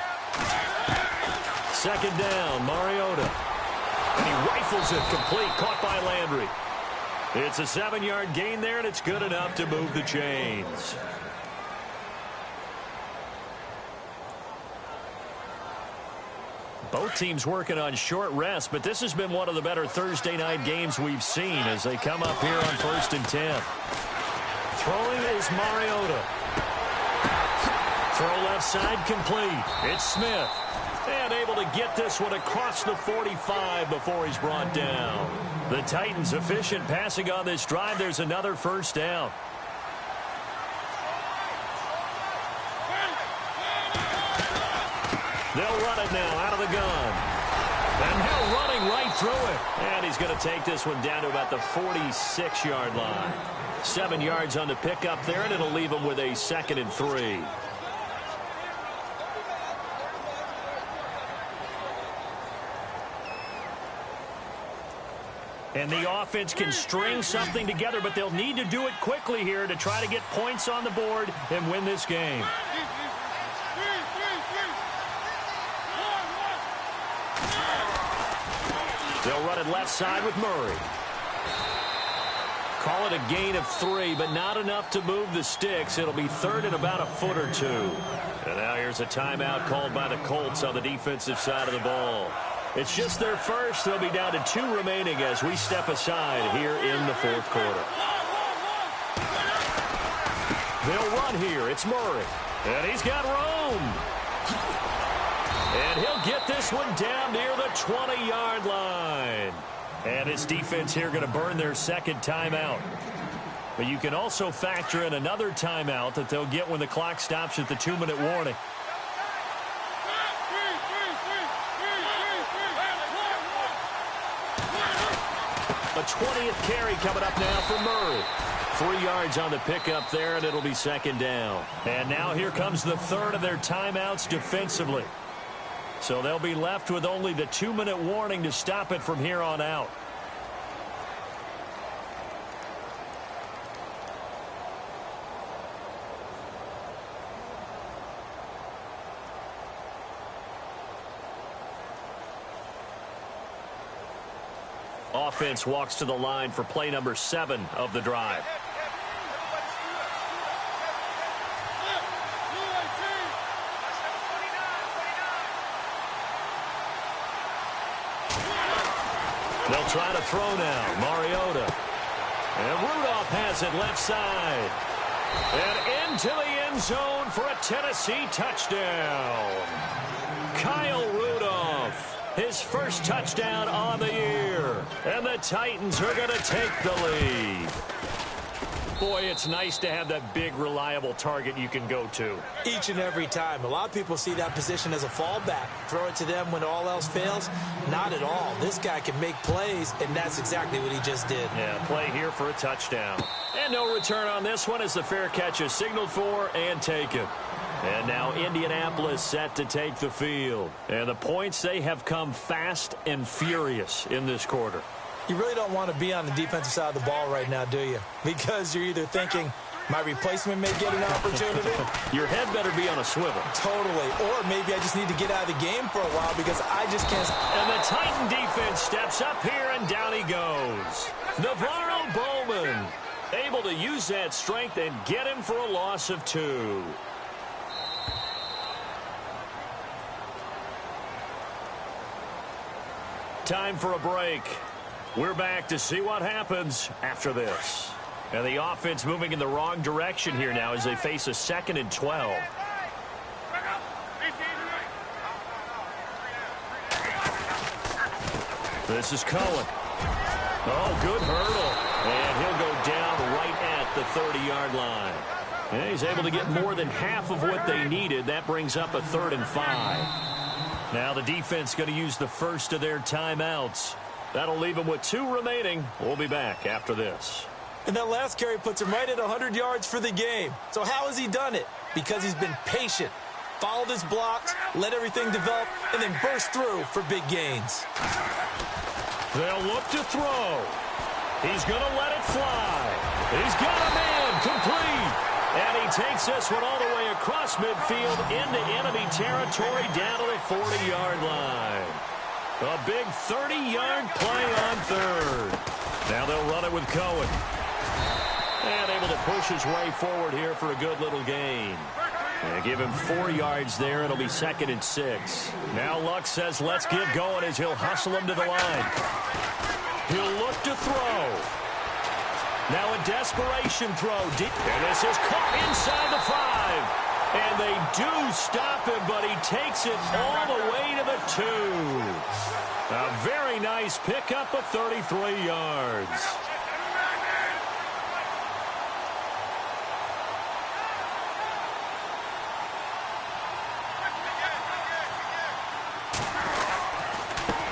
Second down, Mariota. And he rifles it complete, caught by Landry. It's a 7-yard gain there, and it's good enough to move the chains. Both teams working on short rest, but this has been one of the better Thursday night games we've seen as they come up here on 1st and 10. Throwing is Mariota. Throw left side complete. It's Smith. And able to get this one across the 45 before he's brought down. The Titans efficient passing on this drive. There's another first down. They'll run it now out of the gun. And now running right through it. And he's going to take this one down to about the 46-yard line. 7 yards on the pickup there, and it'll leave him with a 2nd and 3. And the offense can string something together, but they'll need to do it quickly here to try to get points on the board and win this game. They'll run it left side with Murray. Call it a gain of 3, but not enough to move the sticks. It'll be 3rd and about a foot or 2. And now here's a timeout called by the Colts on the defensive side of the ball. It's just their first. They'll be down to 2 remaining as we step aside here in the fourth quarter. They'll run here. It's Murray. And he's got room. And he'll get this one down near the 20-yard line. And his defense here going to burn their 2nd timeout. But you can also factor in another timeout that they'll get when the clock stops at the 2-minute warning. A 20th carry coming up now for Murray. 3 yards on the pickup there, and it'll be 2nd down. And now here comes the 3rd of their timeouts defensively. So they'll be left with only the 2-minute warning to stop it from here on out. Offense walks to the line for play number 7 of the drive. They'll try to throw now. Mariota. And Rudolph has it left side. And into the end zone for a Tennessee touchdown. Kyle Rudolph. His first touchdown on the year. And the Titans are going to take the lead. Boy, it's nice to have that big, reliable target you can go to. Each and every time. A lot of people see that position as a fallback. Throw it to them when all else fails. Not at all. This guy can make plays, and that's exactly what he just did. Yeah, play here for a touchdown. And no return on this one as the fair catch is signaled for and taken. And now Indianapolis set to take the field. And the points, they have come fast and furious in this quarter. You really don't want to be on the defensive side of the ball right now, do you? Because you're either thinking, my replacement may get an opportunity. Your head better be on a swivel. Totally. Or maybe I just need to get out of the game for a while because I just can't. And the Titan defense steps up here, and down he goes. Navarro Bowman able to use that strength and get him for a loss of 2. Time for a break. We're back to see what happens after this. And the offense moving in the wrong direction here now as they face a 2nd and 12. This is Cohen. Oh, good hurdle. And he'll go down right at the 30-yard line. And he's able to get more than half of what they needed. That brings up a 3rd and 5. Now the defense going to use the first of their timeouts. That'll leave them with 2 remaining. We'll be back after this. And that last carry puts him right at 100 yards for the game. So how has he done it? Because he's been patient, followed his blocks, let everything develop, and then burst through for big gains. They'll look to throw. He's going to let it fly. He's got a man complete. And he takes this one all the way across midfield into enemy territory down to the 40-yard line. A big 30-yard play on 3rd. Now they'll run it with Cohen. And able to push his way forward here for a good little gain. And give him 4 yards there. It'll be 2nd and 6. Now Luck says let's get going as he'll hustle him to the line. He'll look to throw. Now a desperation throw. Deep. And this is caught inside the 5. And they do stop him, but he takes it all the way to the 2. A very nice pickup of 33 yards.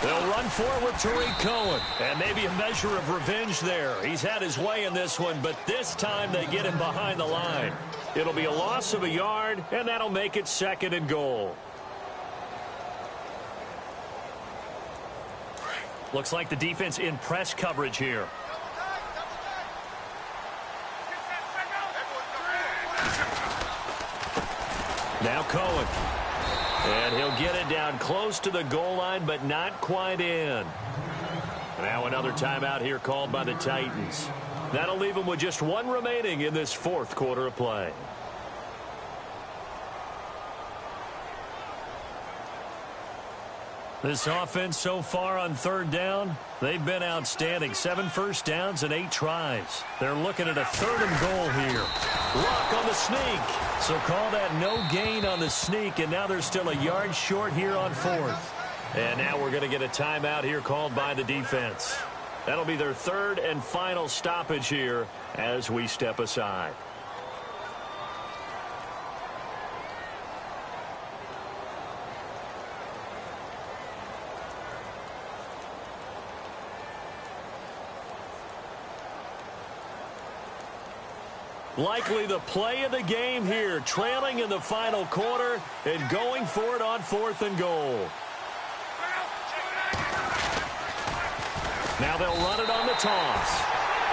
They'll run forward Tariq Cohen. And maybe a measure of revenge there. He's had his way in this one, but this time they get him behind the line. It'll be a loss of a yard, and that'll make it 2nd and goal. Looks like the defense in press coverage here. Now Cohen. And he'll get it down close to the goal line, but not quite in. Now another timeout here called by the Titans. That'll leave them with just 1 remaining in this 4th quarter of play. This offense so far on 3rd down, they've been outstanding. 7 first downs and 8 tries. They're looking at a 3rd and goal here. Luck on the sneak. So call that no gain on the sneak, and now they're still a yard short here on 4th. And now we're going to get a timeout here called by the defense. That'll be their 3rd and final stoppage here as we step aside. Likely the play of the game here, trailing in the final quarter and going for it on 4th and goal. Now they'll run it on the toss.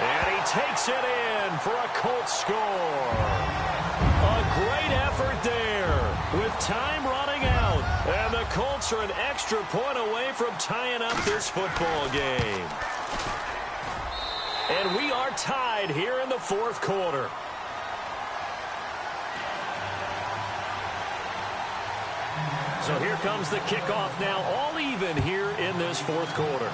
And he takes it in for a Colts score. A great effort there with time running out. And the Colts are an extra point away from tying up this football game. And we are tied here in the 4th quarter. So here comes the kickoff now, all even here in this 4th quarter.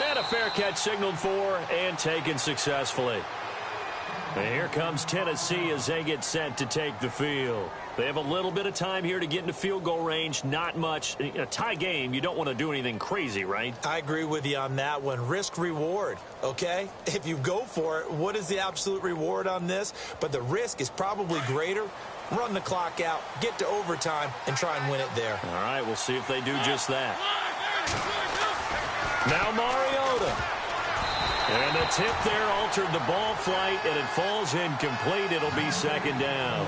And a fair catch signaled for and taken successfully. And here comes Tennessee as they get set to take the field. They have a little bit of time here to get into field goal range, not much. In a tie game, you don't want to do anything crazy, right? I agree with you on that one. Risk reward, okay? If you go for it, what is the absolute reward on this? But the risk is probably greater. Run the clock out, get to overtime, and try and win it there. All right, we'll see if they do just that. Now Mariota. And the tip there altered the ball flight, and it falls incomplete. It'll be second down.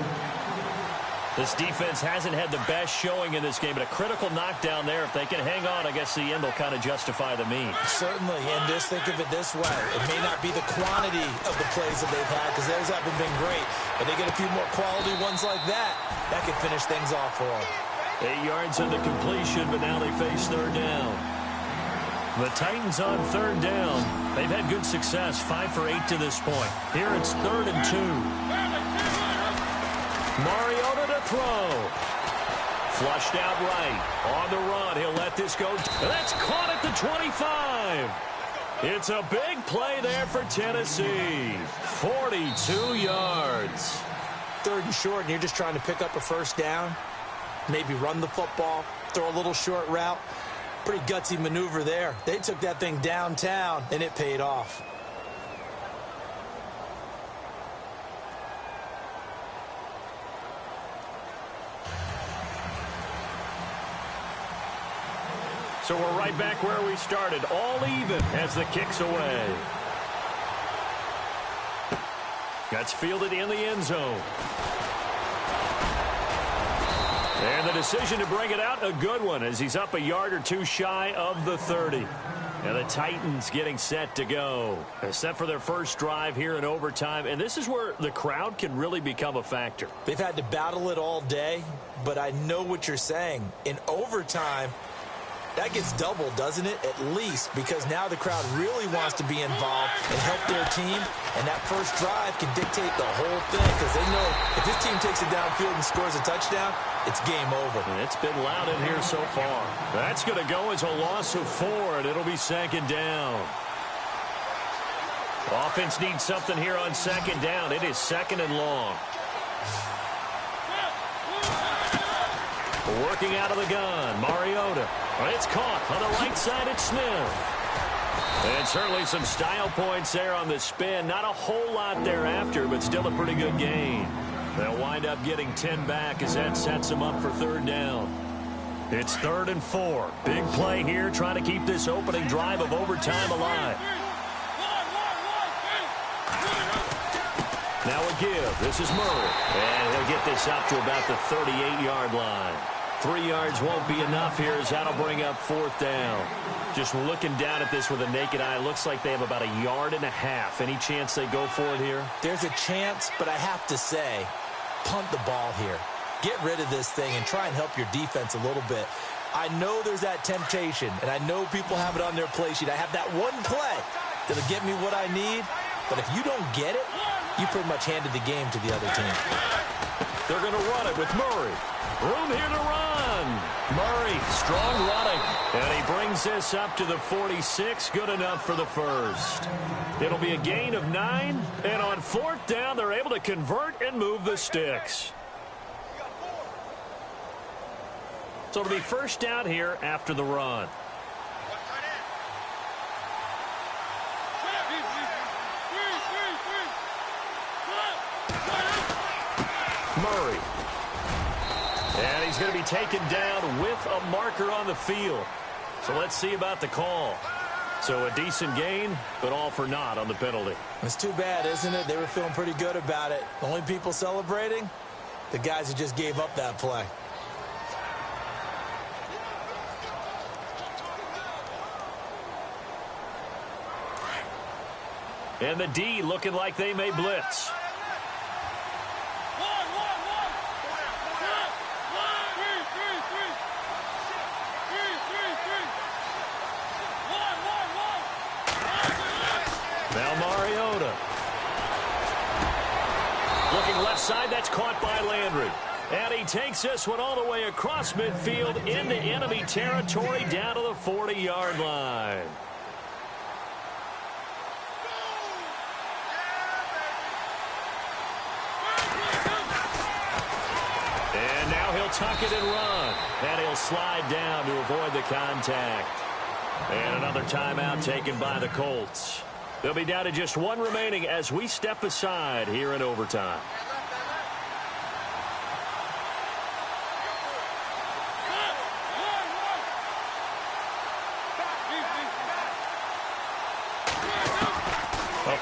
This defense hasn't had the best showing in this game, but a critical knockdown there. If they can hang on, I guess the end will kind of justify the means. Certainly, and just think of it this way. It may not be the quantity of the plays that they've had, because those haven't been great, but they get a few more quality ones like that. That could finish things off for them. 8 yards on the completion, but now they face third down. The Titans on third down. They've had good success, 5 for 8 to this point. Here it's 3rd and 2. Mariota to throw. Flushed out right. On the run, he'll let this go. That's caught at the 25. It's a big play there for Tennessee. 42 yards. 3rd and short, and you're just trying to pick up a first down. Maybe run the football, throw a little short route. Pretty gutsy maneuver there. They took that thing downtown, and it paid off. So we're right back where we started, all even as the kick's away. That's fielded in the end zone. And the decision to bring it out, a good one, as he's up a yard or two shy of the 30. And the Titans getting set to go. Set for their first drive here in overtime. And this is where the crowd can really become a factor. They've had to battle it all day, but I know what you're saying. In overtime, that gets doubled, doesn't it? At least, because now the crowd really wants to be involved and help their team, and that first drive can dictate the whole thing, because they know if this team takes it downfield and scores a touchdown, it's game over. And it's been loud in here so far. That's going to go as a loss of 4, and it'll be second down. Offense needs something here on second down. It is 2nd and long. Working out of the gun, Mariota. It's caught on the right side at Smith. And certainly some style points there on the spin. Not a whole lot thereafter, but still a pretty good gain. They'll wind up getting 10 back as that sets them up for third down. It's 3rd and 4. Big play here, trying to keep this opening drive of overtime alive. Now a give. This is Murray. And he'll get this up to about the 38-yard line. 3 yards won't be enough here, as that'll bring up 4th down. Just looking down at this with a naked eye, looks like they have about 1.5 yards. Any chance they go for it here? There's a chance, but I have to say, punt the ball here. Get rid of this thing and try and help your defense a little bit. I know there's that temptation, and I know people have it on their play sheet. I have that one play that'll get me what I need, but if you don't get it, you pretty much handed the game to the other team. They're going to run it with Murray. Room here to run. Murray, strong running. And he brings this up to the 46. Good enough for the first. It'll be a gain of 9. And on 4th down, they're able to convert and move the sticks. So it'll be first down here after the run. Murray. And he's going to be taken down with a marker on the field. So let's see about the call. So a decent gain, but all for naught on the penalty. It's too bad, isn't it? They were feeling pretty good about it. The only people celebrating, the guys who just gave up that play. And the D looking like they may blitz. Now Mariota. Looking left side, that's caught by Landry. And he takes this one all the way across midfield into enemy territory down to the 40-yard line. And now he'll tuck it and run. And he'll slide down to avoid the contact. And another timeout taken by the Colts. They'll be down to just 1 remaining as we step aside here in overtime.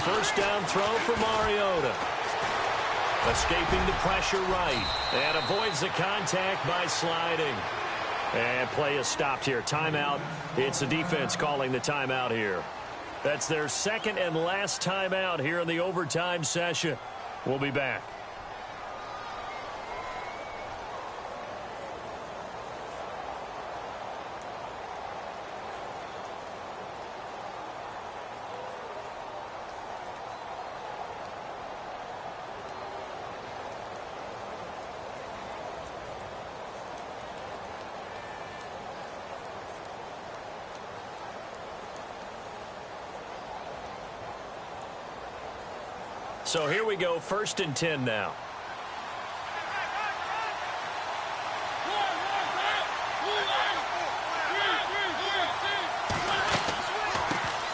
first down throw for Mariota. Escaping the pressure right. And avoids the contact by sliding. And play is stopped here. Timeout. It's the defense calling the timeout here. That's their second and last timeout here in the overtime session. We'll be back. So here we go, 1st and 10 now.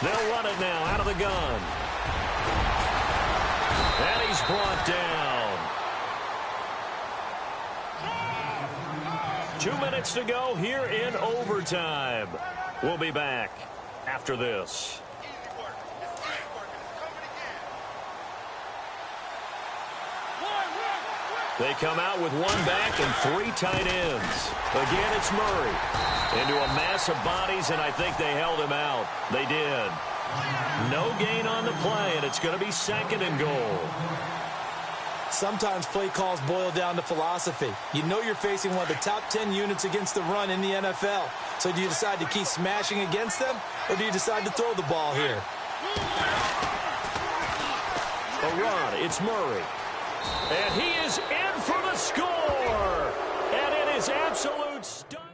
They'll run it now out of the gun. And he's brought down. 2 minutes to go here in overtime. We'll be back after this. They come out with 1 back and 3 tight ends. Again, it's Murray. Into a mass of bodies, and I think they held him out. They did. No gain on the play, and it's going to be 2nd and goal. Sometimes play calls boil down to philosophy. You know you're facing one of the top 10 units against the run in the NFL. So do you decide to keep smashing against them, or do you decide to throw the ball here? A run. It's Murray. And he is in for the score. And it is absolute stunning.